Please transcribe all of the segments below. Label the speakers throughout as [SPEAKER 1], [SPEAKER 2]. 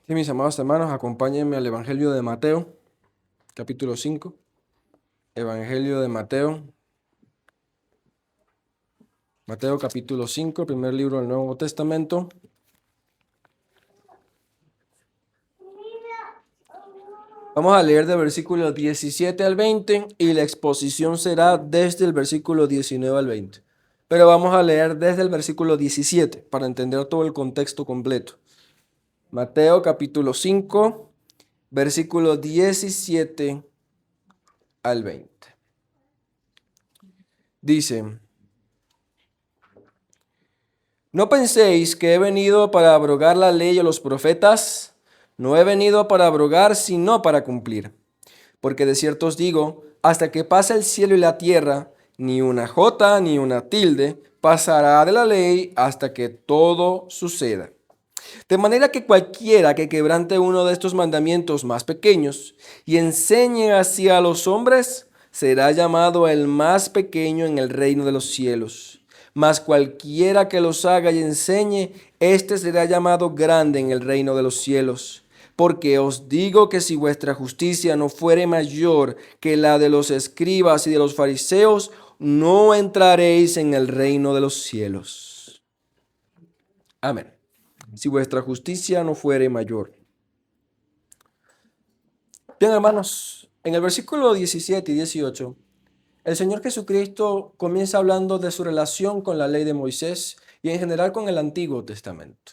[SPEAKER 1] Sí, mis amados hermanos, acompáñenme al Evangelio de Mateo, capítulo 5. Evangelio de Mateo, Mateo capítulo 5, primer libro del Nuevo Testamento. Vamos a leer del versículo 17 al 20 y la exposición será desde el versículo 19 al 20. Pero vamos a leer desde el versículo 17 para entender todo el contexto completo. Mateo capítulo 5, versículo 17 al 20. Dice: No penséis que he venido para abrogar la ley o los profetas. No he venido para abrogar, sino para cumplir. Porque de cierto os digo, hasta que pase el cielo y la tierra, ni una jota ni una tilde pasará de la ley hasta que todo suceda. De manera que cualquiera que quebrante uno de estos mandamientos más pequeños y enseñe así a los hombres, será llamado el más pequeño en el reino de los cielos. Mas cualquiera que los haga y enseñe, éste será llamado grande en el reino de los cielos. Porque os digo que si vuestra justicia no fuere mayor que la de los escribas y de los fariseos, no entraréis en el reino de los cielos. Amén. Si vuestra justicia no fuere mayor. Bien, hermanos, en el versículo 17 y 18, el Señor Jesucristo comienza hablando de su relación con la ley de Moisés y en general con el Antiguo Testamento.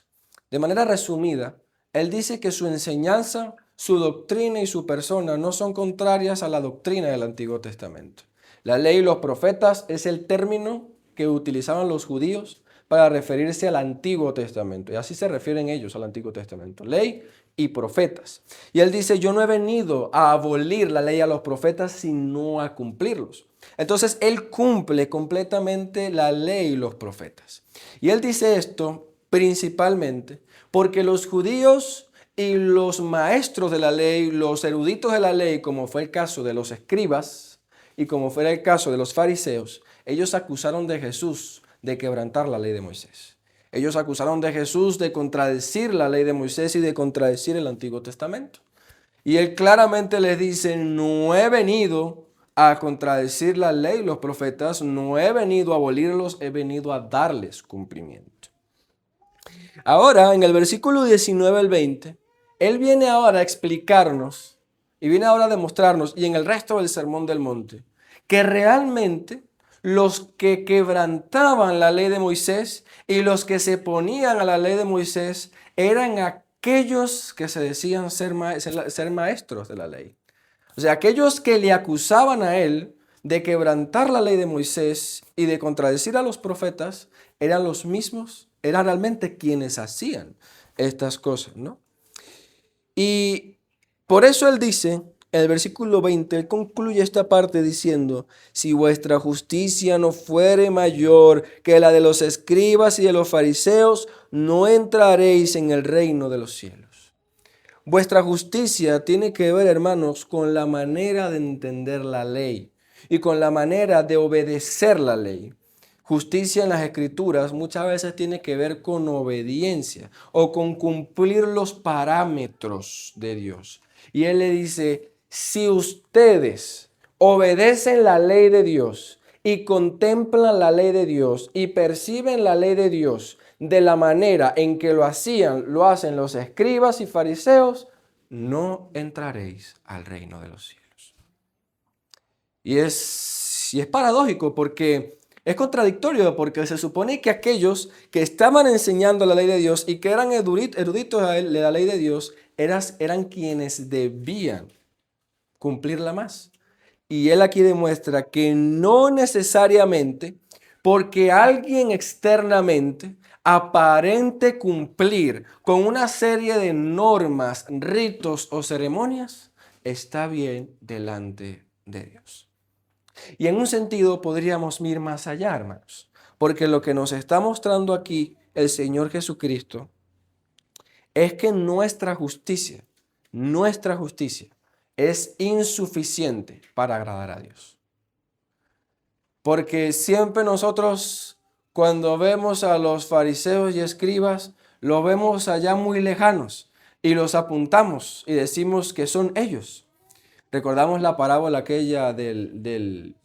[SPEAKER 1] De manera resumida, Él dice que su enseñanza, su doctrina y su persona no son contrarias a la doctrina del Antiguo Testamento. La ley y los profetas es el término que utilizaban los judíos para referirse al Antiguo Testamento. Y así se refieren ellos al Antiguo Testamento. Ley y profetas. Y él dice, yo no he venido a abolir la ley a los profetas, sino a cumplirlos. Entonces él cumple completamente la ley y los profetas. Y él dice esto principalmente porque los judíos y los maestros de la ley, los eruditos de la ley, como fue el caso de los escribas y como fue el caso de los fariseos, ellos acusaron de Jesús de quebrantar la ley de Moisés. Ellos acusaron de Jesús de contradecir la ley de Moisés y de contradecir el Antiguo Testamento. Y él claramente les dice, no he venido a contradecir la ley y los profetas, no he venido a abolirlos, he venido a darles cumplimiento. Ahora, en el versículo 19 al 20, él viene ahora a explicarnos y viene ahora a demostrarnos, y en el resto del Sermón del Monte, que realmente los que quebrantaban la ley de Moisés y los que se ponían a la ley de Moisés eran aquellos que se decían ser maestros de la ley. O sea, aquellos que le acusaban a él de quebrantar la ley de Moisés y de contradecir a los profetas eran los mismos, eran realmente quienes hacían estas cosas, ¿no? Y por eso él dice, en el versículo 20, él concluye esta parte diciendo, si vuestra justicia no fuere mayor que la de los escribas y de los fariseos, no entraréis en el reino de los cielos. Vuestra justicia tiene que ver, hermanos, con la manera de entender la ley y con la manera de obedecer la ley. Justicia en las Escrituras muchas veces tiene que ver con obediencia o con cumplir los parámetros de Dios. Y Él le dice, si ustedes obedecen la ley de Dios y contemplan la ley de Dios y perciben la ley de Dios de la manera en que lo hacen los escribas y fariseos, no entraréis al reino de los cielos. Y es paradójico porque es contradictorio, porque se supone que aquellos que estaban enseñando la ley de Dios y que eran eruditos de la ley de Dios eran quienes debían cumplirla más. Y él aquí demuestra que no necesariamente porque alguien externamente aparente cumplir con una serie de normas, ritos o ceremonias, está bien delante de Dios. Y en un sentido podríamos ir más allá, hermanos, porque lo que nos está mostrando aquí el Señor Jesucristo es que nuestra justicia es insuficiente para agradar a Dios. Porque siempre nosotros, cuando vemos a los fariseos y escribas, los vemos allá muy lejanos. y los apuntamos y decimos que son ellos. Recordamos la parábola aquella del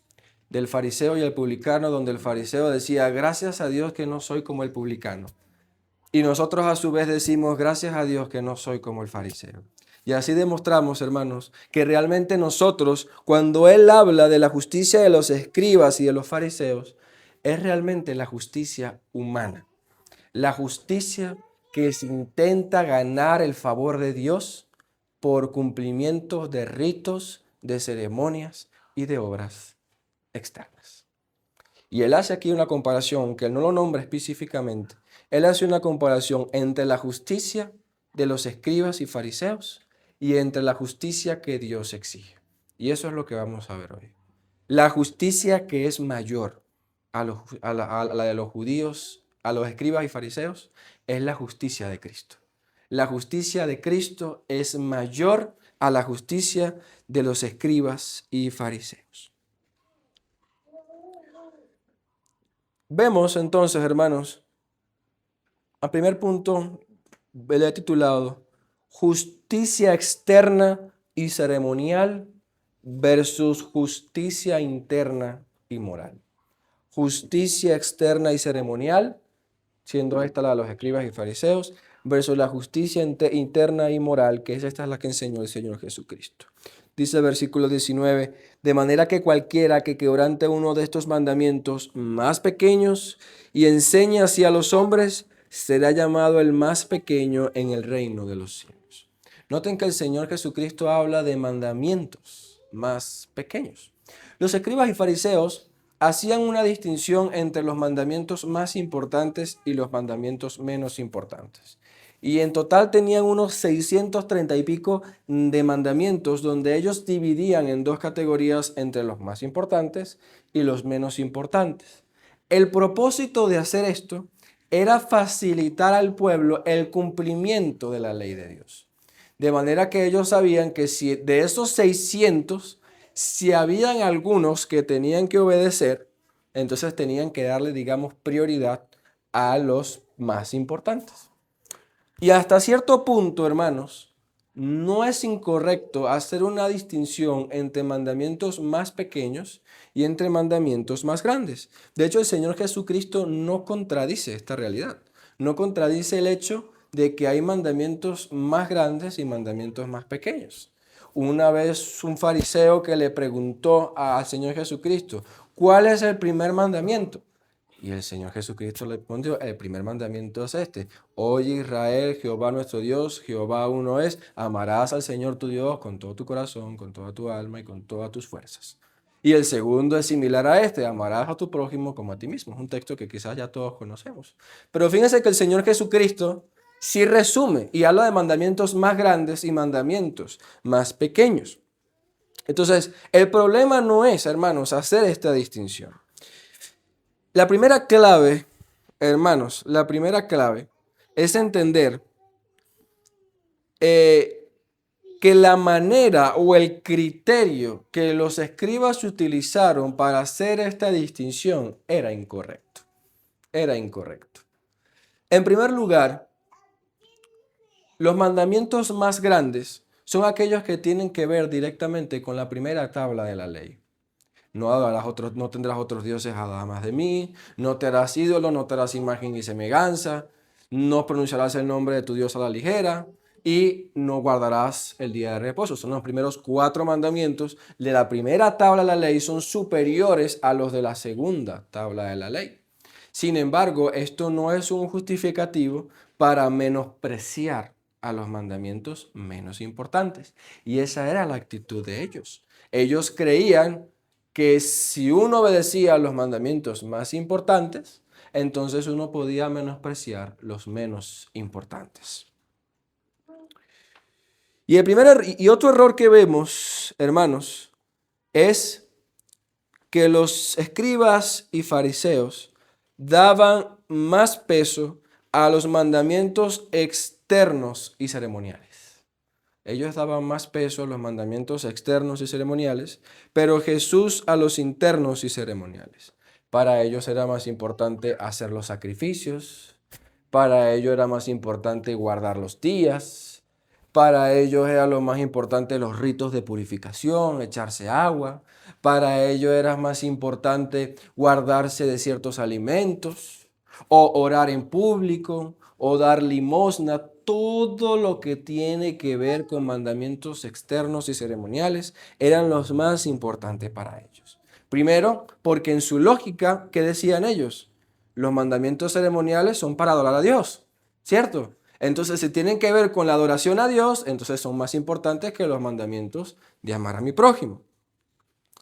[SPEAKER 1] fariseo y el publicano, donde el fariseo decía, gracias a Dios que no soy como el publicano. Y nosotros a su vez decimos, gracias a Dios que no soy como el fariseo. Y así demostramos, hermanos, que realmente nosotros, cuando Él habla de la justicia de los escribas y de los fariseos, es realmente la justicia humana. La justicia que se intenta ganar el favor de Dios por cumplimientos de ritos, de ceremonias y de obras externas. Y él hace aquí una comparación, que él no lo nombra específicamente. Él hace una comparación entre la justicia de los escribas y fariseos y entre la justicia que Dios exige. Y eso es lo que vamos a ver hoy. La justicia que es mayor a la de los judíos, a los escribas y fariseos, es la justicia de Cristo. La justicia de Cristo es mayor a la justicia de los escribas y fariseos. Vemos entonces, hermanos, al primer punto, le he titulado Justicia externa y ceremonial versus justicia interna y moral. Justicia externa y ceremonial, siendo esta la de los escribas y fariseos, versus la justicia interna y moral, que esta es la que enseñó el Señor Jesucristo. Dice el versículo 19, de manera que cualquiera que quebrante uno de estos mandamientos más pequeños y enseñe así a los hombres, será llamado el más pequeño en el reino de los cielos. Noten que el Señor Jesucristo habla de mandamientos más pequeños. Los escribas y fariseos hacían una distinción entre los mandamientos más importantes y los mandamientos menos importantes. Y en total tenían unos 630 y pico de mandamientos, donde ellos dividían en dos categorías entre los más importantes y los menos importantes. El propósito de hacer esto era facilitar al pueblo el cumplimiento de la ley de Dios. De manera que ellos sabían que si de esos 600, si habían algunos que tenían que obedecer, entonces tenían que darle, digamos, prioridad a los más importantes. Y hasta cierto punto, hermanos, no es incorrecto hacer una distinción entre mandamientos más pequeños y entre mandamientos más grandes. De hecho, el Señor Jesucristo no contradice esta realidad. No contradice el hecho de que hay mandamientos más grandes y mandamientos más pequeños. Una vez un fariseo que le preguntó al Señor Jesucristo, ¿cuál es el primer mandamiento? Y el Señor Jesucristo le respondió, el primer mandamiento es este: oye Israel, Jehová nuestro Dios, Jehová uno es, amarás al Señor tu Dios con todo tu corazón, con toda tu alma y con todas tus fuerzas. Y el segundo es similar a este: amarás a tu prójimo como a ti mismo. Es un texto que quizás ya todos conocemos. Pero fíjense que el Señor Jesucristo sí resume y habla de mandamientos más grandes y mandamientos más pequeños. Entonces, el problema no es, hermanos, hacer esta distinción. La primera clave, hermanos, la primera clave es entender que la manera o el criterio que los escribas utilizaron para hacer esta distinción era incorrecto. Era incorrecto. En primer lugar, los mandamientos más grandes son aquellos que tienen que ver directamente con la primera tabla de la ley. No tendrás otros dioses además de mí, no te harás ídolo, no te harás imagen y semejanza, no pronunciarás el nombre de tu Dios a la ligera y no guardarás el día de reposo. Son los primeros 4 mandamientos de la primera tabla de la ley, son superiores a los de la segunda tabla de la ley. Sin embargo, esto no es un justificativo para menospreciar a los mandamientos menos importantes. Y esa era la actitud de ellos. Ellos creían que si uno obedecía a los mandamientos más importantes, entonces uno podía menospreciar los menos importantes. Y otro error que vemos, hermanos, es que los escribas y fariseos daban más peso a los mandamientos externos y ceremoniales. Ellos daban más peso a los mandamientos externos y ceremoniales, pero Jesús a los internos y ceremoniales. Para ellos era más importante hacer los sacrificios, para ellos era más importante guardar los días, Para ellos era lo más importante los ritos de purificación, echarse agua. Para ellos era más importante guardarse de ciertos alimentos, o orar en público, o dar limosna. Todo lo que tiene que ver con mandamientos externos y ceremoniales eran los más importantes para ellos. Primero, porque en su lógica, ¿qué decían ellos? Los mandamientos ceremoniales son para adorar a Dios, ¿cierto? Entonces, si tienen que ver con la adoración a Dios, entonces son más importantes que los mandamientos de amar a mi prójimo.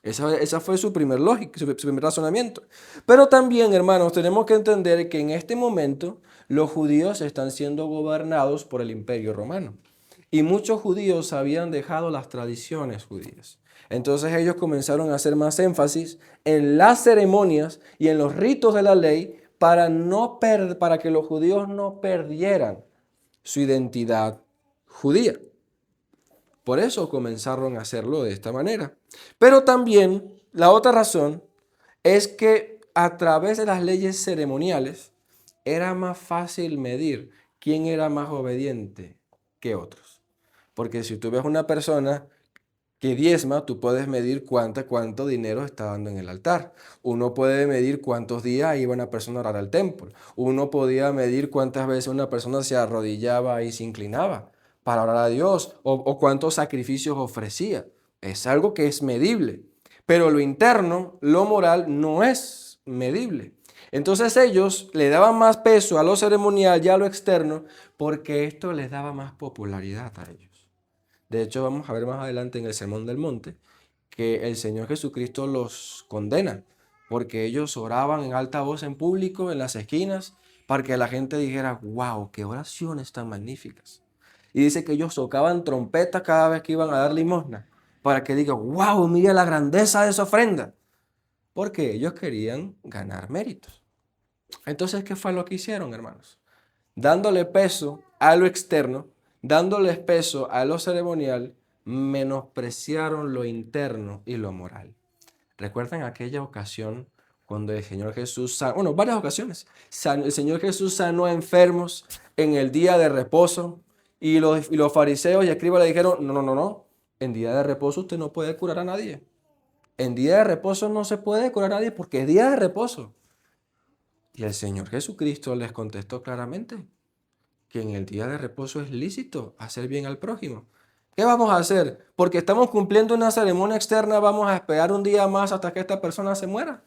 [SPEAKER 1] Esa fue su primer lógica, su primer razonamiento. Pero también, hermanos, tenemos que entender que en este momento los judíos están siendo gobernados por el Imperio Romano. Y muchos judíos habían dejado las tradiciones judías. Entonces ellos comenzaron a hacer más énfasis en las ceremonias y en los ritos de la ley para que los judíos no perdieran su identidad judía. Por eso comenzaron a hacerlo de esta manera. Pero también la otra razón es que a través de las leyes ceremoniales era más fácil medir quién era más obediente que otros. Porque si tú ves una persona que diezma, tú puedes medir cuánto dinero está dando en el altar. Uno puede medir cuántos días iba una persona a orar al templo. Uno podía medir cuántas veces una persona se arrodillaba y se inclinaba para orar a Dios o cuántos sacrificios ofrecía. Es algo que es medible. Pero lo interno, lo moral, no es medible. Entonces ellos le daban más peso a lo ceremonial y a lo externo porque esto les daba más popularidad a ellos. De hecho, vamos a ver más adelante en el Sermón del Monte que el Señor Jesucristo los condena porque ellos oraban en alta voz en público, en las esquinas, para que la gente dijera, wow, qué oraciones tan magníficas. Y dice que ellos tocaban trompetas cada vez que iban a dar limosna, para que digan, wow, mira la grandeza de esa ofrenda, porque ellos querían ganar méritos. Entonces, ¿qué fue lo que hicieron, hermanos? Dándole peso a lo externo, dándoles peso a lo ceremonial, menospreciaron lo interno y lo moral. ¿Recuerdan aquella ocasión cuando el Señor Jesús sanó, bueno, varias ocasiones, el Señor Jesús sanó a enfermos en el día de reposo y los fariseos y escribas le dijeron, no, no, no, no, en día de reposo usted no puede curar a nadie. En día de reposo no se puede curar a nadie porque es día de reposo. Y el Señor Jesucristo les contestó claramente que en el día de reposo es lícito hacer bien al prójimo. ¿Qué vamos a hacer? Porque estamos cumpliendo una ceremonia externa, vamos a esperar un día más hasta que esta persona se muera.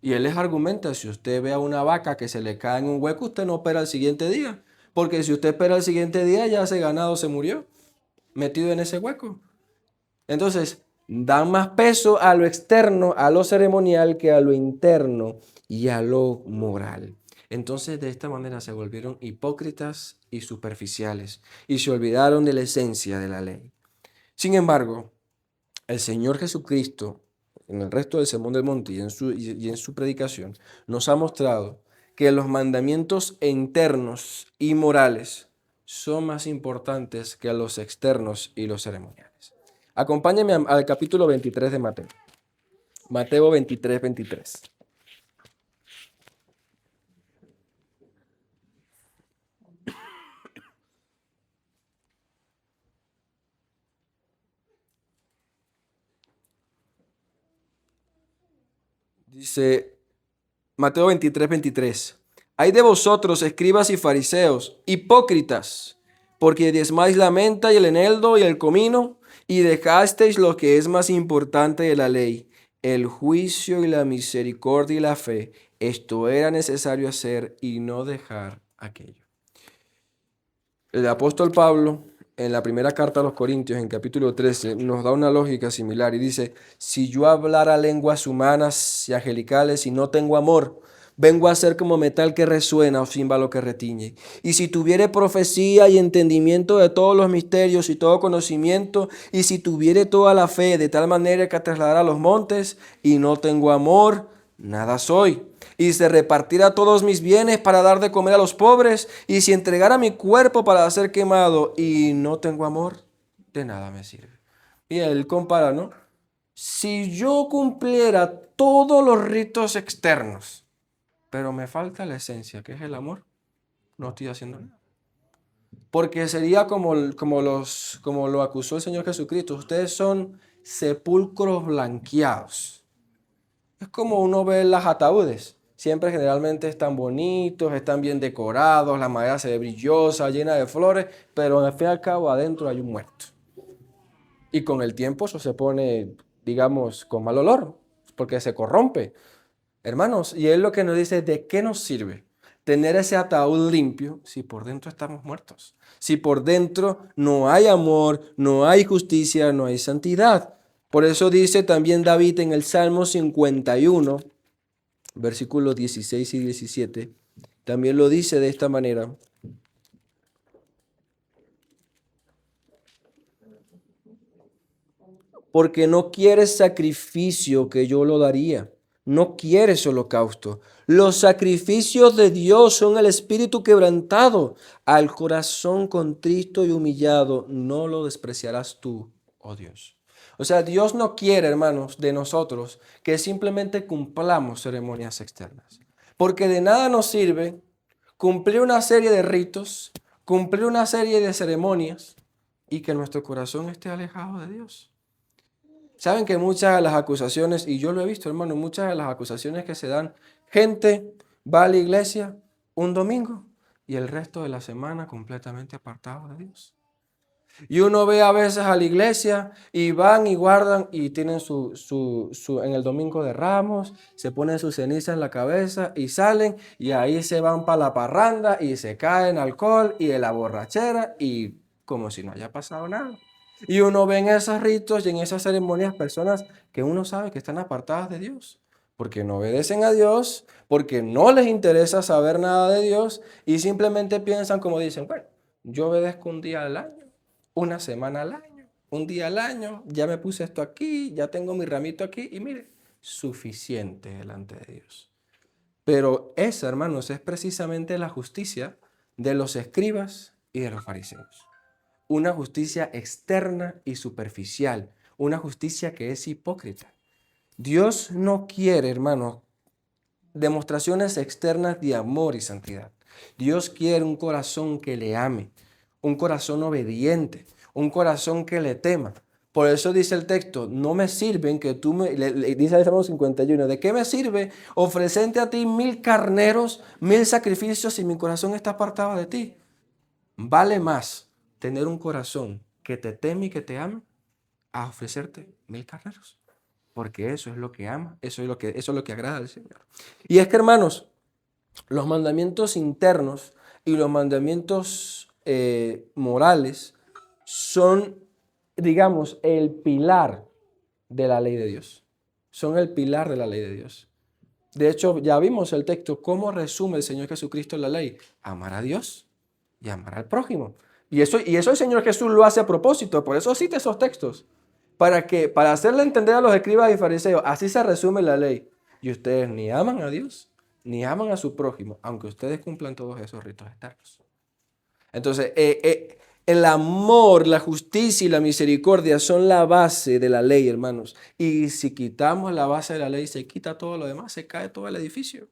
[SPEAKER 1] Y él les argumenta, si usted ve a una vaca que se le cae en un hueco, usted no espera el siguiente día. Porque si usted espera el siguiente día, ya ese ganado se murió, metido en ese hueco. Entonces, dan más peso a lo externo, a lo ceremonial, que a lo interno y a lo moral. Entonces, de esta manera se volvieron hipócritas y superficiales y se olvidaron de la esencia de la ley. Sin embargo, el Señor Jesucristo, en el resto del Sermón del Monte y en su predicación, nos ha mostrado que los mandamientos internos y morales son más importantes que los externos y los ceremoniales. Acompáñame al capítulo 23 de Mateo. Mateo 23, 23. Dice Mateo 23, 23. Hay de vosotros, escribas y fariseos, hipócritas, porque diezmáis la menta y el eneldo y el comino, y dejasteis lo que es más importante de la ley, el juicio y la misericordia y la fe. Esto era necesario hacer y no dejar aquello. El apóstol Pablo, en la primera carta a los Corintios, en capítulo 13, nos da una lógica similar y dice, si yo hablara lenguas humanas y angelicales y no tengo amor, vengo a ser como metal que resuena o címbalo que retiñe. Y si tuviere profecía y entendimiento de todos los misterios y todo conocimiento, y si tuviere toda la fe de tal manera que trasladara los montes y no tengo amor, nada soy. Y si repartiera todos mis bienes para dar de comer a los pobres, y si entregara mi cuerpo para ser quemado y no tengo amor, de nada me sirve. Y él compara, ¿no? Si yo cumpliera todos los ritos externos, pero me falta la esencia, que es el amor, no estoy haciendo nada. porque sería como lo acusó el Señor Jesucristo. Ustedes son sepulcros blanqueados. Es como uno ve las ataúdes. Siempre generalmente están bonitos, están bien decorados, la madera se ve brillosa, llena de flores, pero al fin y al cabo adentro hay un muerto. Y con el tiempo eso se pone, digamos, con mal olor, porque se corrompe. Hermanos, y él lo que nos dice, ¿de qué nos sirve tener ese ataúd limpio si por dentro estamos muertos? Si por dentro no hay amor, no hay justicia, no hay santidad. Por eso dice también David en el Salmo 51, versículos 16 y 17, también lo dice de esta manera. Porque no quieres sacrificio que yo lo daría. No quieres holocausto. Los sacrificios de Dios son el espíritu quebrantado. Al corazón contrito y humillado no lo despreciarás tú, oh Dios. O sea, Dios no quiere, hermanos, de nosotros que simplemente cumplamos ceremonias externas. Porque de nada nos sirve cumplir una serie de ritos, cumplir una serie de ceremonias y que nuestro corazón esté alejado de Dios. Saben que muchas de las acusaciones, y yo lo he visto, hermano, muchas de las acusaciones que se dan, gente va a la iglesia un domingo y el resto de la semana completamente apartado de Dios. Y uno ve a veces a la iglesia y van y guardan y tienen en el domingo de Ramos, se ponen su ceniza en la cabeza y salen y ahí se van para la parranda y se caen alcohol y de la borrachera y como si no haya pasado nada. Y uno ve en esos ritos y en esas ceremonias personas que uno sabe que están apartadas de Dios, porque no obedecen a Dios, porque no les interesa saber nada de Dios y simplemente piensan como dicen, bueno, yo obedezco un día al año, una semana al año, un día al año, ya me puse esto aquí, ya tengo mi ramito aquí y mire, suficiente delante de Dios. Pero esa, hermanos, es precisamente la justicia de los escribas y de los fariseos. Una justicia externa y superficial, una justicia que es hipócrita. Dios no quiere, hermanos, demostraciones externas de amor y santidad. Dios quiere un corazón que le ame, un corazón obediente, un corazón que le tema. Por eso dice el texto, no me sirven que tú me, dice el Salmo 51, ¿de qué me sirve ofrecerte a ti 1000 carneros, 1000 sacrificios si mi corazón está apartado de ti? Vale más tener un corazón que te teme y que te ame a ofrecerte 1000 carneros. Porque eso es lo que ama, eso es lo que agrada al Señor. Y es que, hermanos, los mandamientos internos y los mandamientos morales son, digamos, el pilar de la ley de Dios. Son el pilar de la ley de Dios. De hecho, ya vimos el texto, cómo resume el Señor Jesucristo la ley. Amar a Dios y amar al prójimo. Y eso el Señor Jesús lo hace a propósito, por eso cita esos textos. Para hacerle entender a los escribas y fariseos, así se resume la ley. Y ustedes ni aman a Dios, ni aman a su prójimo, aunque ustedes cumplan todos esos ritos externos. Entonces, el amor, la justicia y la misericordia son la base de la ley, hermanos. Y si quitamos la base de la ley, se quita todo lo demás, se cae todo el edificio.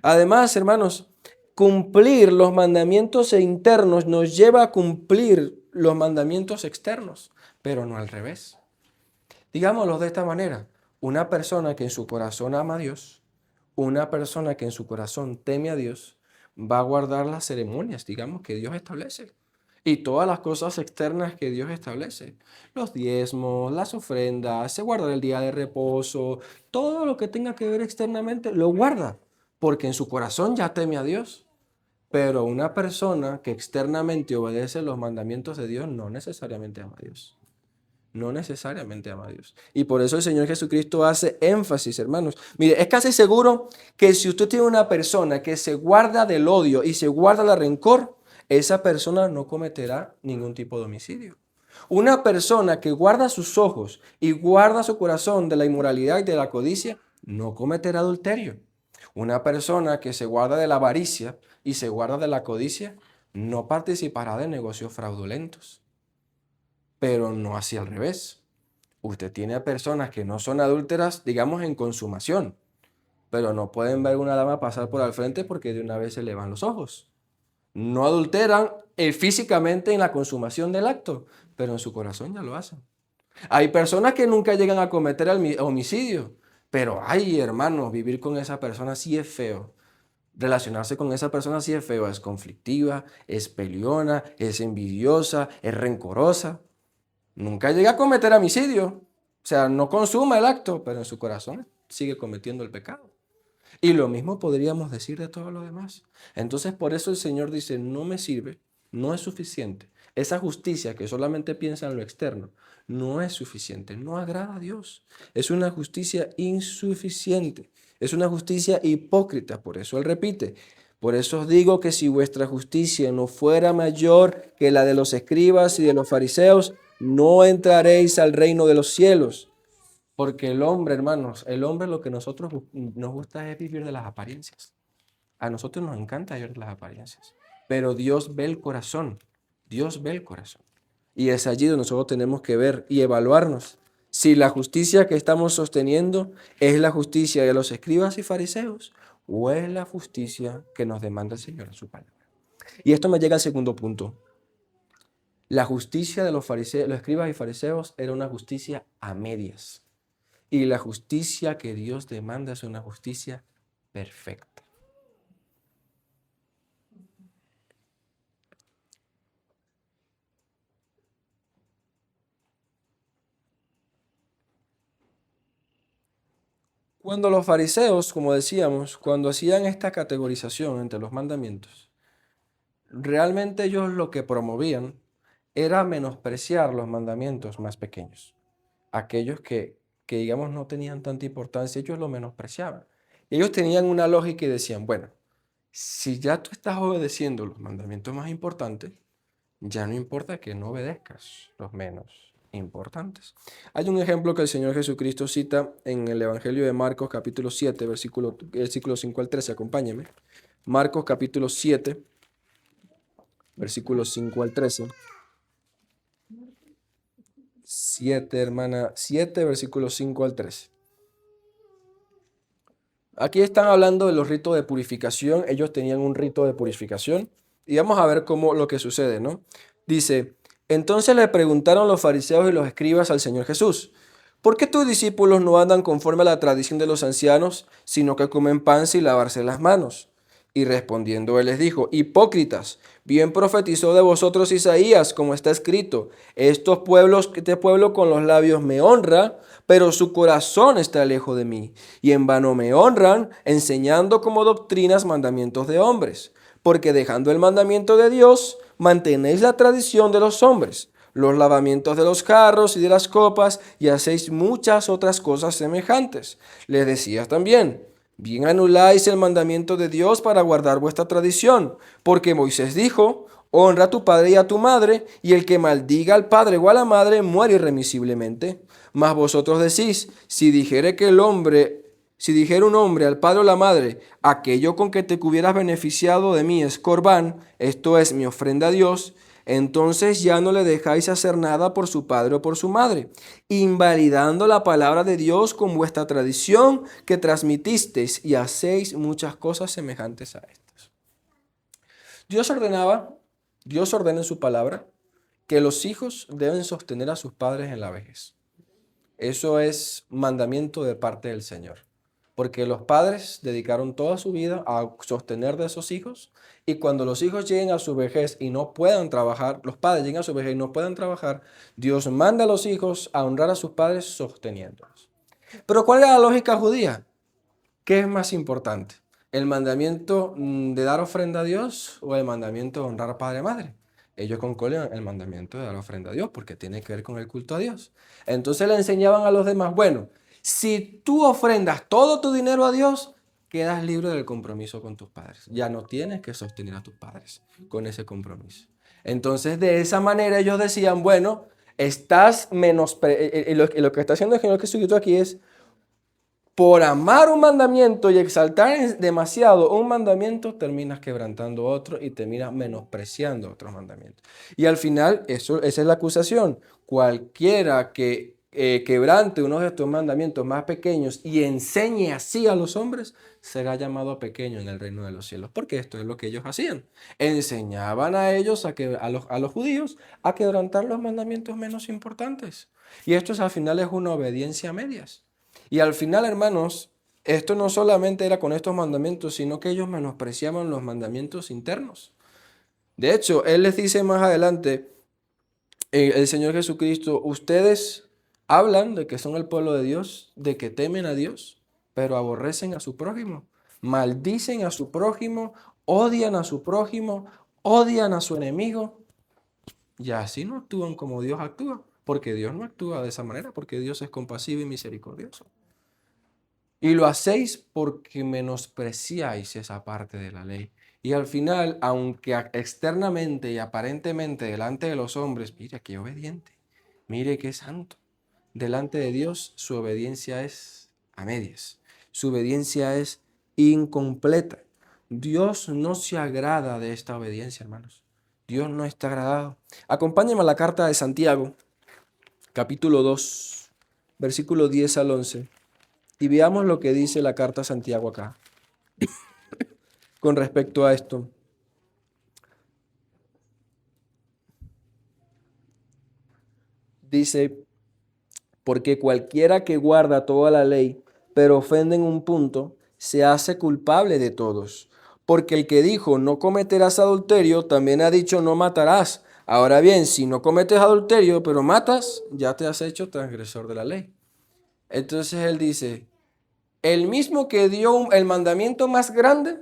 [SPEAKER 1] Además, hermanos, cumplir los mandamientos internos nos lleva a cumplir los mandamientos externos, pero no al revés. Digámoslo de esta manera, una persona que en su corazón ama a Dios, una persona que en su corazón teme a Dios, va a guardar las ceremonias, digamos, que Dios establece. Y todas las cosas externas que Dios establece. Los diezmos, las ofrendas, se guarda el día de reposo, todo lo que tenga que ver externamente, lo guarda, porque en su corazón ya teme a Dios. Pero una persona que externamente obedece los mandamientos de Dios no necesariamente ama a Dios. No necesariamente ama a Dios. Y por eso el Señor Jesucristo hace énfasis, hermanos. Mire, es casi seguro que si usted tiene una persona que se guarda del odio y se guarda del rencor, esa persona no cometerá ningún tipo de homicidio. Una persona que guarda sus ojos y guarda su corazón de la inmoralidad y de la codicia, no cometerá adulterio. Una persona que se guarda de la avaricia y se guarda de la codicia, no participará de negocios fraudulentos. Pero no así al revés. Usted tiene a personas que no son adúlteras, digamos, en consumación, pero no pueden ver una dama pasar por al frente porque de una vez se le van los ojos. No adulteran físicamente en la consumación del acto, pero en su corazón ya lo hacen. Hay personas que nunca llegan a cometer homicidio, pero ay, hermano, vivir con esa persona sí es feo. Relacionarse con esa persona sí es feo, es conflictiva, es peleona, es envidiosa, es rencorosa. Nunca llega a cometer homicidio. O sea, no consuma el acto, pero en su corazón sigue cometiendo el pecado. Y lo mismo podríamos decir de todo lo demás. Entonces, por eso el Señor dice, no me sirve, no es suficiente. Esa justicia que solamente piensa en lo externo, no es suficiente, no agrada a Dios. Es una justicia insuficiente, es una justicia hipócrita. Por eso Él repite, por eso os digo que si vuestra justicia no fuera mayor que la de los escribas y de los fariseos, no entraréis al reino de los cielos. Porque el hombre, hermanos, el hombre lo que nosotros nos gusta es vivir de las apariencias. A nosotros nos encanta vivir de las apariencias. Pero Dios ve el corazón. Dios ve el corazón. Y es allí donde nosotros tenemos que ver y evaluarnos si la justicia que estamos sosteniendo es la justicia de los escribas y fariseos o es la justicia que nos demanda el Señor en su palabra. Y esto me llega al segundo punto. La justicia de los fariseos, los escribas y fariseos era una justicia a medias. Y la justicia que Dios demanda es una justicia perfecta. Cuando los fariseos, como decíamos, cuando hacían esta categorización entre los mandamientos, realmente ellos lo que promovían era menospreciar los mandamientos más pequeños. Aquellos que digamos no tenían tanta importancia, ellos lo menospreciaban. Ellos tenían una lógica y decían, bueno, si ya tú estás obedeciendo los mandamientos más importantes, ya no importa que no obedezcas los menos importantes. Hay un ejemplo que el Señor Jesucristo cita en el Evangelio de Marcos capítulo 7, versículo 5 al 13. Acompáñeme. Marcos capítulo 7, versículos 5 al 13. 7, hermana, 7, versículos 5 al 13. Aquí están hablando de los ritos de purificación. Ellos tenían un rito de purificación. Y vamos a ver cómo lo que sucede, ¿no? Dice, entonces le preguntaron los fariseos y los escribas al Señor Jesús, ¿por qué tus discípulos no andan conforme a la tradición de los ancianos, sino que comen pan sin lavarse las manos? Y respondiendo él les dijo, hipócritas, bien profetizó de vosotros Isaías, como está escrito, este pueblo con los labios me honra, pero su corazón está lejos de mí, y en vano me honran, enseñando como doctrinas mandamientos de hombres, porque dejando el mandamiento de Dios, mantenéis la tradición de los hombres, los lavamientos de los jarros y de las copas, y hacéis muchas otras cosas semejantes. Les decías también, bien anuláis el mandamiento de Dios para guardar vuestra tradición, porque Moisés dijo, honra a tu padre y a tu madre, y el que maldiga al padre o a la madre muere irremisiblemente. Mas vosotros decís, si dijera un hombre al padre o la madre, aquello con que te hubieras beneficiado de mí es corbán, esto es mi ofrenda a Dios, entonces ya no le dejáis hacer nada por su padre o por su madre, invalidando la palabra de Dios con vuestra tradición que transmitisteis y hacéis muchas cosas semejantes a estas. Dios ordena en su palabra que los hijos deben sostener a sus padres en la vejez. Eso es mandamiento de parte del Señor, porque los padres dedicaron toda su vida a sostener de esos hijos, y cuando los hijos lleguen a su vejez y no puedan trabajar, los padres lleguen a su vejez y no puedan trabajar, Dios manda a los hijos a honrar a sus padres sosteniéndolos. Pero ¿cuál es la lógica judía? ¿Qué es más importante? ¿El mandamiento de dar ofrenda a Dios o el mandamiento de honrar a padre y madre? Ellos concluyen el mandamiento de dar ofrenda a Dios porque tiene que ver con el culto a Dios. Entonces le enseñaban a los demás, bueno, si tú ofrendas todo tu dinero a Dios, quedas libre del compromiso con tus padres. Ya no tienes que sostener a tus padres con ese compromiso. Entonces de esa manera ellos decían, bueno, lo que está haciendo el Señor Jesucristo aquí es, por amar un mandamiento y exaltar demasiado un mandamiento, terminas quebrantando otro y terminas menospreciando otros mandamientos. Y al final, esa es la acusación. Cualquiera que quebrante uno de estos mandamientos más pequeños y enseñe así a los hombres, será llamado pequeño en el reino de los cielos. Porque esto es lo que ellos hacían. Enseñaban a ellos, a los judíos, a quebrantar los mandamientos menos importantes. Y esto al final es una obediencia a medias. Y al final, hermanos, esto no solamente era con estos mandamientos, sino que ellos menospreciaban los mandamientos internos. De hecho, Él les dice más adelante, el Señor Jesucristo, ustedes hablan de que son el pueblo de Dios, de que temen a Dios, pero aborrecen a su prójimo, maldicen a su prójimo, odian a su enemigo, y así no actúan como Dios actúa, porque Dios no actúa de esa manera, porque Dios es compasivo y misericordioso. Y lo hacéis porque menospreciáis esa parte de la ley. Y al final, aunque externamente y aparentemente delante de los hombres, mire qué obediente, mire qué santo, delante de Dios su obediencia es a medias, su obediencia es incompleta. Dios no se agrada de esta obediencia, hermanos. Dios no está agradado. Acompáñenme a la carta de Santiago, capítulo 2, versículo 10 al 11. Y veamos lo que dice la carta a Santiago acá con respecto a esto. Dice, porque cualquiera que guarda toda la ley, pero ofende en un punto, se hace culpable de todos. Porque el que dijo, no cometerás adulterio, también ha dicho, no matarás. Ahora bien, si no cometes adulterio, pero matas, ya te has hecho transgresor de la ley. Entonces él dice, el mismo que dio el mandamiento más grande,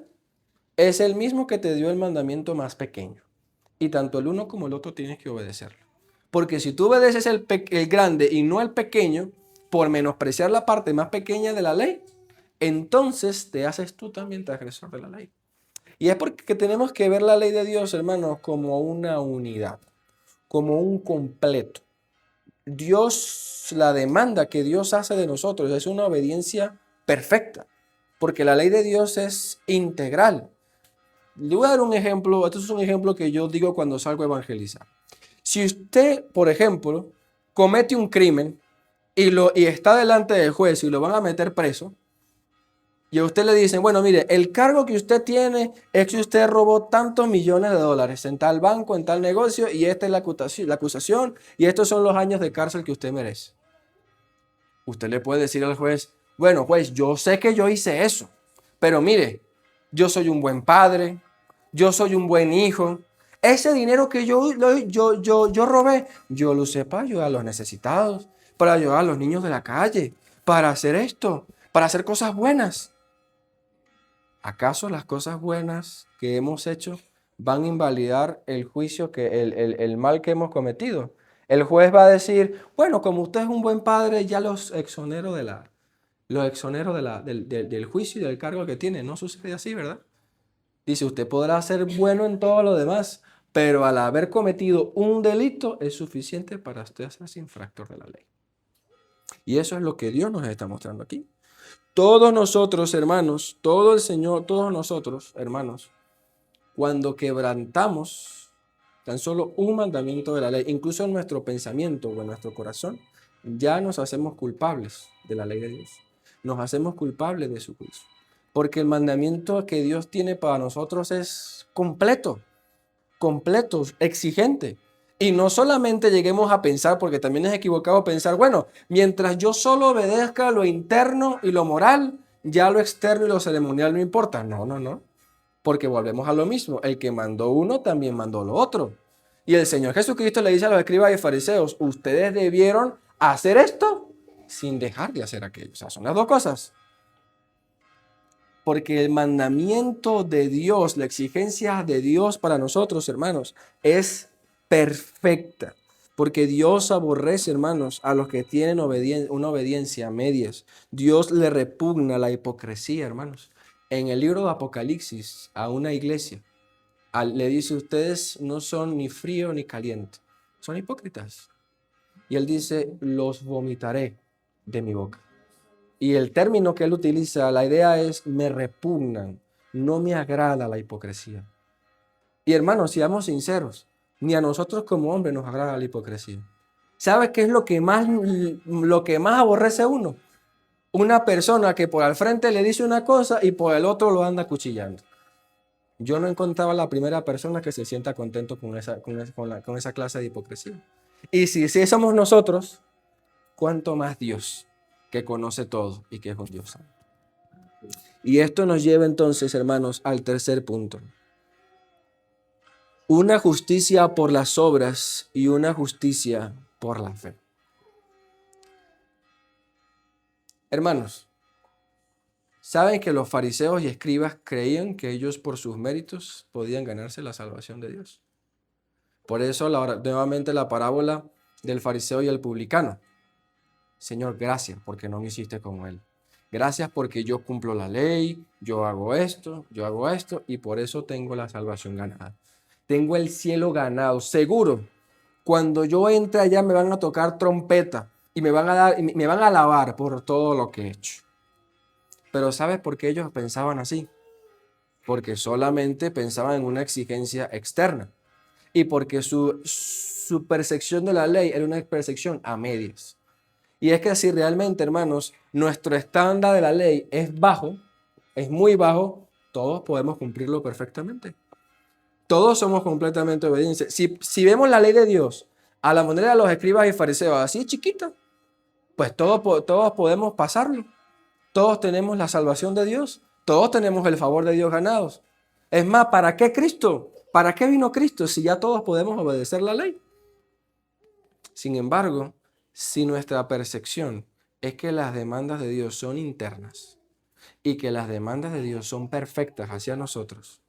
[SPEAKER 1] es el mismo que te dio el mandamiento más pequeño. Y tanto el uno como el otro tienes que obedecerlo. Porque si tú obedeces el grande y no el pequeño, por menospreciar la parte más pequeña de la ley, entonces te haces tú también transgresor de la ley. Y es porque tenemos que ver la ley de Dios, hermanos, como una unidad, como un completo. Dios, la demanda que Dios hace de nosotros es una obediencia perfecta, porque la ley de Dios es integral. Le voy a dar un ejemplo, esto es un ejemplo que yo digo cuando salgo a evangelizar. Si usted, por ejemplo, comete un crimen y está delante del juez y lo van a meter preso, y a usted le dicen, bueno, mire, el cargo que usted tiene es que usted robó tantos millones de dólares en tal banco, en tal negocio, y esta es la acusación, y estos son los años de cárcel que usted merece. Usted le puede decir al juez, bueno, juez, yo sé que yo hice eso, pero mire, yo soy un buen padre, yo soy un buen hijo. Ese dinero que yo robé, yo lo usé para ayudar a los necesitados, para ayudar a los niños de la calle, para hacer esto, para hacer cosas buenas. ¿Acaso las cosas buenas que hemos hecho van a invalidar el juicio, el mal que hemos cometido? El juez va a decir, bueno, como usted es un buen padre, ya los exonero del juicio y del cargo que tiene. No sucede así, ¿verdad? Dice, usted podrá ser bueno en todo lo demás, pero al haber cometido un delito es suficiente para usted hacerse infractor de la ley. Y eso es lo que Dios nos está mostrando aquí. Todos nosotros, hermanos, todo el Señor, todos nosotros, hermanos, cuando quebrantamos tan solo un mandamiento de la ley, incluso en nuestro pensamiento o en nuestro corazón, ya nos hacemos culpables de la ley de Dios. Nos hacemos culpables de su juicio. Porque el mandamiento que Dios tiene para nosotros es completo, exigente. Y no solamente lleguemos a pensar, porque también es equivocado pensar, bueno, mientras yo solo obedezca lo interno y lo moral, ya lo externo y lo ceremonial no importa. No, no, no. Porque volvemos a lo mismo. El que mandó uno también mandó lo otro. Y el Señor Jesucristo le dice a los escribas y fariseos, ustedes debieron hacer esto sin dejar de hacer aquello. O sea, son las dos cosas. Porque el mandamiento de Dios, la exigencia de Dios para nosotros, hermanos, es perfecta. Porque Dios aborrece, hermanos, a los que tienen una obediencia a medias. Dios le repugna la hipocresía, hermanos. En el libro de Apocalipsis, a una iglesia, le dice, ustedes no son ni frío ni caliente, son hipócritas. Y él dice, los vomitaré de mi boca. Y el término que él utiliza, la idea es, me repugnan, no me agrada la hipocresía. Y hermanos, seamos sinceros, ni a nosotros como hombres nos agrada la hipocresía. ¿Sabe qué es lo que más aborrece a uno? Una persona que por al frente le dice una cosa y por el otro lo anda acuchillando. Yo no encontraba la primera persona que se sienta contento con esa clase de hipocresía. Y si somos nosotros, ¿cuánto más Dios, que conoce todo y que es un Dios santo? Y esto nos lleva entonces, hermanos, al tercer punto. Una justicia por las obras y una justicia por la fe. Hermanos, ¿saben que los fariseos y escribas creían que ellos por sus méritos podían ganarse la salvación de Dios? Por eso nuevamente la parábola del fariseo y el publicano. Señor, gracias porque no me hiciste como él. Gracias porque yo cumplo la ley, yo hago esto, y por eso tengo la salvación ganada. Tengo el cielo ganado, seguro. Cuando yo entre allá me van a tocar trompeta y me van a alabar por todo lo que he hecho. Pero ¿sabes por qué ellos pensaban así? Porque solamente pensaban en una exigencia externa y porque su percepción de la ley era una percepción a medias. Y es que si realmente, hermanos, nuestro estándar de la ley es bajo, es muy bajo, todos podemos cumplirlo perfectamente. Todos somos completamente obedientes. Si vemos la ley de Dios a la manera de los escribas y fariseos, así chiquita, pues todos podemos pasarlo. Todos tenemos la salvación de Dios. Todos tenemos el favor de Dios ganados. Es más, ¿para qué Cristo? ¿Para qué vino Cristo si ya todos podemos obedecer la ley? Sin embargo, si nuestra percepción es que las demandas de Dios son internas y que las demandas de Dios son perfectas hacia nosotros,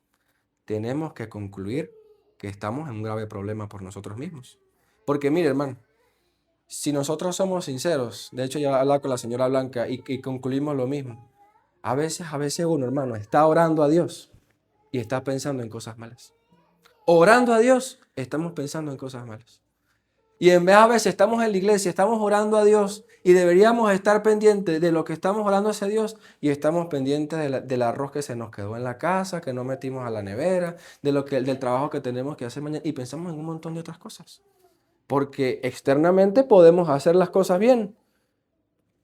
[SPEAKER 1] tenemos que concluir que estamos en un grave problema por nosotros mismos. Porque mire, hermano, si nosotros somos sinceros, de hecho ya hablaba con la señora Blanca y concluimos lo mismo. A veces uno, hermano, está orando a Dios y está pensando en cosas malas. Orando a Dios, estamos pensando en cosas malas. Y en vez a veces estamos en la iglesia, estamos orando a Dios y deberíamos estar pendientes de lo que estamos orando hacia Dios y estamos pendientes del arroz que se nos quedó en la casa, que no metimos a la nevera, del trabajo que tenemos que hacer mañana y pensamos en un montón de otras cosas. Porque externamente podemos hacer las cosas bien,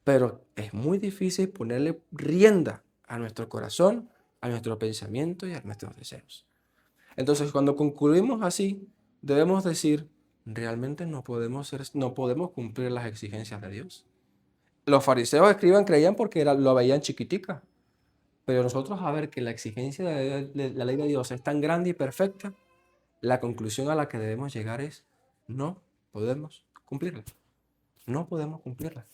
[SPEAKER 1] pero es muy difícil ponerle rienda a nuestro corazón, a nuestro pensamiento y a nuestros deseos. Entonces, cuando concluimos así, debemos decir, realmente no podemos cumplir las exigencias de Dios. Los fariseos escriban creían porque lo veían chiquitica, pero nosotros a ver que la exigencia de la ley de Dios es tan grande y perfecta, la conclusión a la que debemos llegar es, no podemos cumplirla. No podemos cumplirla.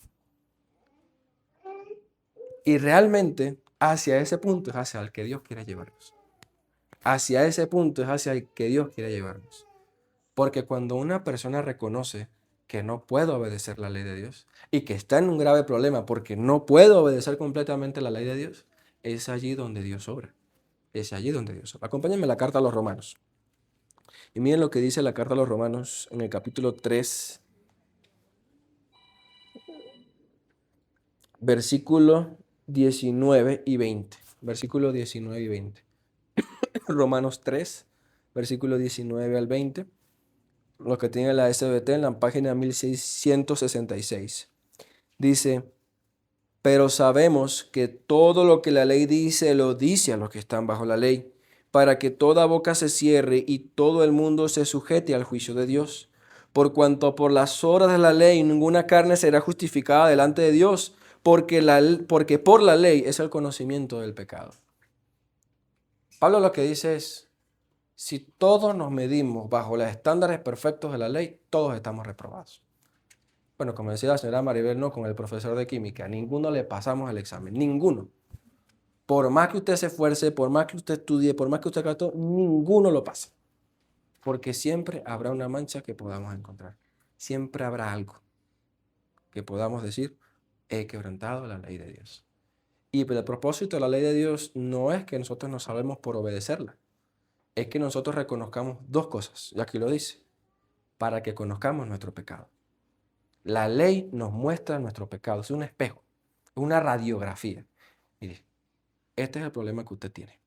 [SPEAKER 1] Y realmente hacia ese punto es hacia el que Dios quiere llevarnos. Hacia ese punto es hacia el que Dios quiere llevarnos. Porque cuando una persona reconoce que no puede obedecer la ley de Dios y que está en un grave problema porque no puede obedecer completamente la ley de Dios, es allí donde Dios obra. Es allí donde Dios obra. Acompáñenme a la carta a los Romanos. Y miren lo que dice la carta a los Romanos en el capítulo 3, versículo 19 y 20. Versículo 19 y 20. Romanos 3, versículo 19 al 20. Lo que tiene la SBT en la página 1666. Dice, pero sabemos que todo lo que la ley dice, lo dice a los que están bajo la ley, para que toda boca se cierre y todo el mundo se sujete al juicio de Dios. Por cuanto por las obras de la ley ninguna carne será justificada delante de Dios, porque por la ley es el conocimiento del pecado. Pablo lo que dice es, si todos nos medimos bajo los estándares perfectos de la ley, todos estamos reprobados. Bueno, como decía la señora Maribel, no, con el profesor de química, ninguno le pasamos el examen, ninguno. Por más que usted se esfuerce, por más que usted estudie, por más que usted haga todo, ninguno lo pasa. Porque siempre habrá una mancha que podamos encontrar. Siempre habrá algo que podamos decir, he quebrantado la ley de Dios. Y el propósito de la ley de Dios no es que nosotros nos salvemos por obedecerla. Es que nosotros reconozcamos dos cosas, y aquí lo dice, para que conozcamos nuestro pecado. La ley nos muestra nuestro pecado, es un espejo, es una radiografía. Mire, este es el problema que usted tiene.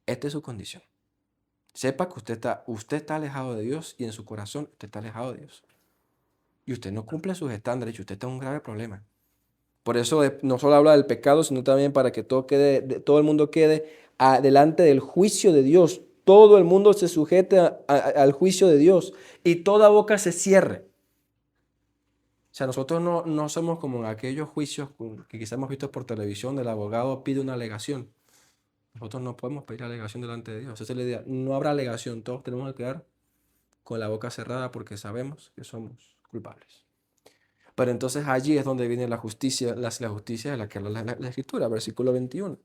[SPEAKER 1] Esta es su condición. Sepa que usted está alejado de Dios y en su corazón usted está alejado de Dios. y usted no cumple sus estándares y usted está en un grave problema. Por eso no solo habla del pecado, sino también para que todo el mundo quede delante del juicio de Dios. Todo el mundo se sujete al juicio de Dios y toda boca se cierre. O sea, nosotros no somos como en aquellos juicios que quizás hemos visto por televisión, del abogado pide una alegación. Nosotros no podemos pedir alegación delante de Dios. Esa es la idea. No habrá alegación. Todos tenemos que quedar con la boca cerrada porque sabemos que somos culpables. Pero entonces allí es donde viene la justicia, la justicia de la que habla la Escritura, versículo 21.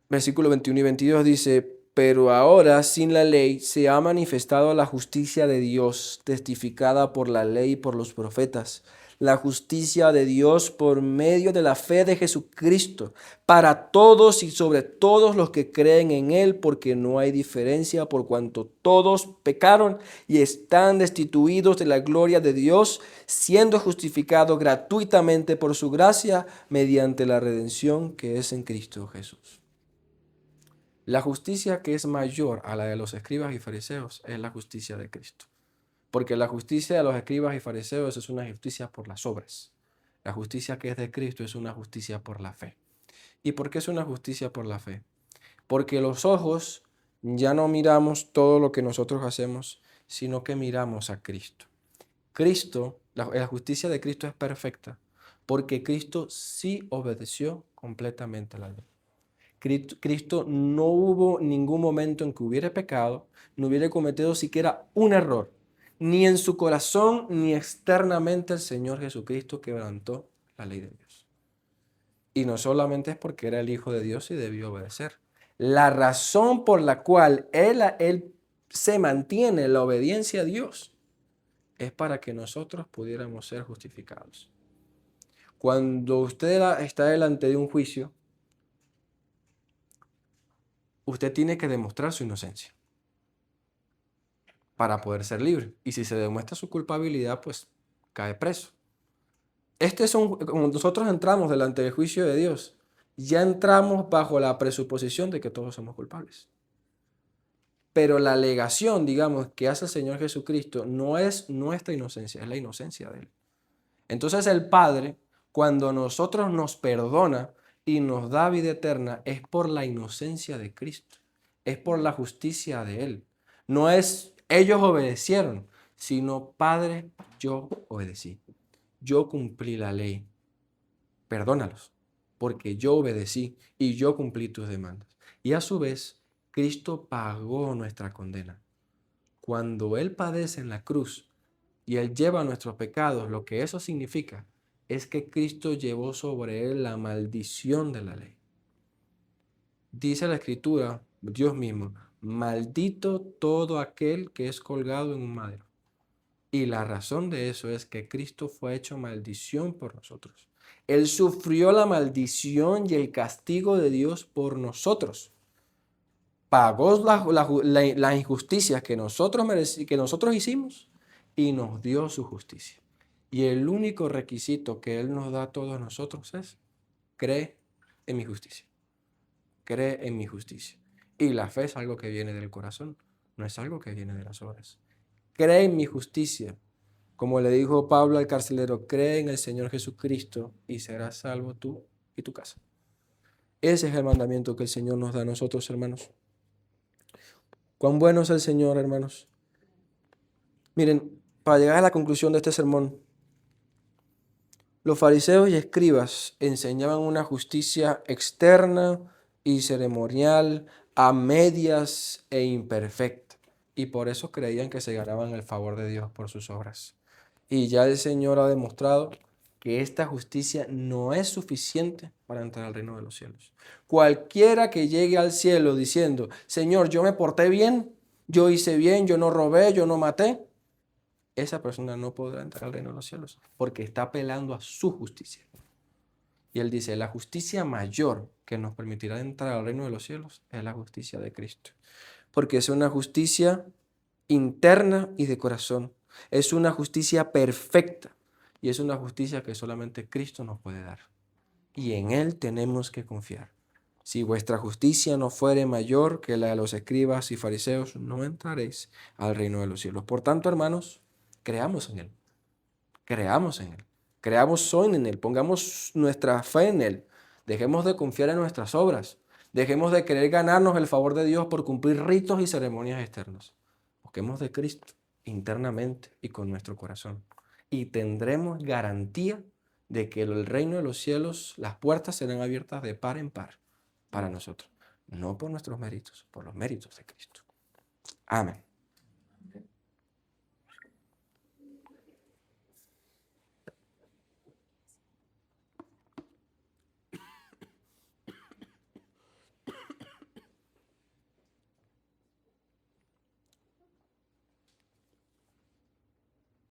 [SPEAKER 1] Versículo 21 y 22 dice, pero ahora sin la ley se ha manifestado la justicia de Dios, testificada por la ley y por los profetas, la justicia de Dios por medio de la fe de Jesucristo, para todos y sobre todos los que creen en Él, porque no hay diferencia por cuanto todos pecaron y están destituidos de la gloria de Dios, siendo justificados gratuitamente por su gracia mediante la redención que es en Cristo Jesús. La justicia que es mayor a la de los escribas y fariseos es la justicia de Cristo. Porque la justicia de los escribas y fariseos es una justicia por las obras. La justicia que es de Cristo es una justicia por la fe. ¿Y por qué es una justicia por la fe? Porque los ojos ya no miramos todo lo que nosotros hacemos, sino que miramos a Cristo. Cristo, la justicia de Cristo es perfecta, porque Cristo sí obedeció completamente la ley. Cristo no hubo ningún momento en que hubiera pecado, no hubiera cometido siquiera un error, ni en su corazón ni externamente el Señor Jesucristo quebrantó la ley de Dios. Y no solamente es porque era el Hijo de Dios y debió obedecer. La razón por la cual él se mantiene en la obediencia a Dios es para que nosotros pudiéramos ser justificados. Cuando usted está delante de un juicio, usted tiene que demostrar su inocencia para poder ser libre. Y si se demuestra su culpabilidad, pues cae preso. Como nosotros entramos delante del juicio de Dios, ya entramos bajo la presuposición de que todos somos culpables. Pero la alegación, digamos, que hace el Señor Jesucristo no es nuestra inocencia, es la inocencia de Él. Entonces el Padre, cuando nosotros nos perdona y nos da vida eterna, es por la inocencia de Cristo, es por la justicia de Él. No es ellos obedecieron, sino Padre, yo obedecí. Yo cumplí la ley. Perdónalos, porque yo obedecí y yo cumplí tus demandas. Y a su vez, Cristo pagó nuestra condena. Cuando Él padece en la cruz y Él lleva nuestros pecados, lo que eso significa es que Cristo llevó sobre Él la maldición de la ley. Dice la Escritura, Dios mismo, maldito todo aquel que es colgado en un madero. Y la razón de eso es que Cristo fue hecho maldición por nosotros. Él sufrió la maldición y el castigo de Dios por nosotros. Pagó la injusticia que nosotros hicimos y nos dio su justicia. Y el único requisito que Él nos da a todos nosotros es: cree en mi justicia. Cree en mi justicia. Y la fe es algo que viene del corazón, no es algo que viene de las obras. Cree en mi justicia. Como le dijo Pablo al carcelero, cree en el Señor Jesucristo y serás salvo tú y tu casa. Ese es el mandamiento que el Señor nos da a nosotros, hermanos. Cuán bueno es el Señor, hermanos. Miren, para llegar a la conclusión de este sermón, los fariseos y escribas enseñaban una justicia externa y ceremonial, a medias e imperfecta, y por eso creían que se ganaban el favor de Dios por sus obras. Y ya el Señor ha demostrado que esta justicia no es suficiente para entrar al reino de los cielos. Cualquiera que llegue al cielo diciendo: Señor, yo me porté bien, yo hice bien, yo no robé, yo no maté, esa persona no podrá entrar al reino de los cielos porque está apelando a su justicia. Y él dice: la justicia mayor que nos permitirá entrar al reino de los cielos es la justicia de Cristo, porque es una justicia interna y de corazón. Es una justicia perfecta y es una justicia que solamente Cristo nos puede dar. Y en Él tenemos que confiar. Si vuestra justicia no fuere mayor que la de los escribas y fariseos, no entraréis al reino de los cielos. Por tanto, hermanos, creamos en Él. Creamos en Él. Creamos hoy en Él. Pongamos nuestra fe en Él. Dejemos de confiar en nuestras obras. Dejemos de querer ganarnos el favor de Dios por cumplir ritos y ceremonias externos. Busquemos de Cristo internamente y con nuestro corazón. Y tendremos garantía de que el reino de los cielos, las puertas serán abiertas de par en par para nosotros. No por nuestros méritos, por los méritos de Cristo. Amén.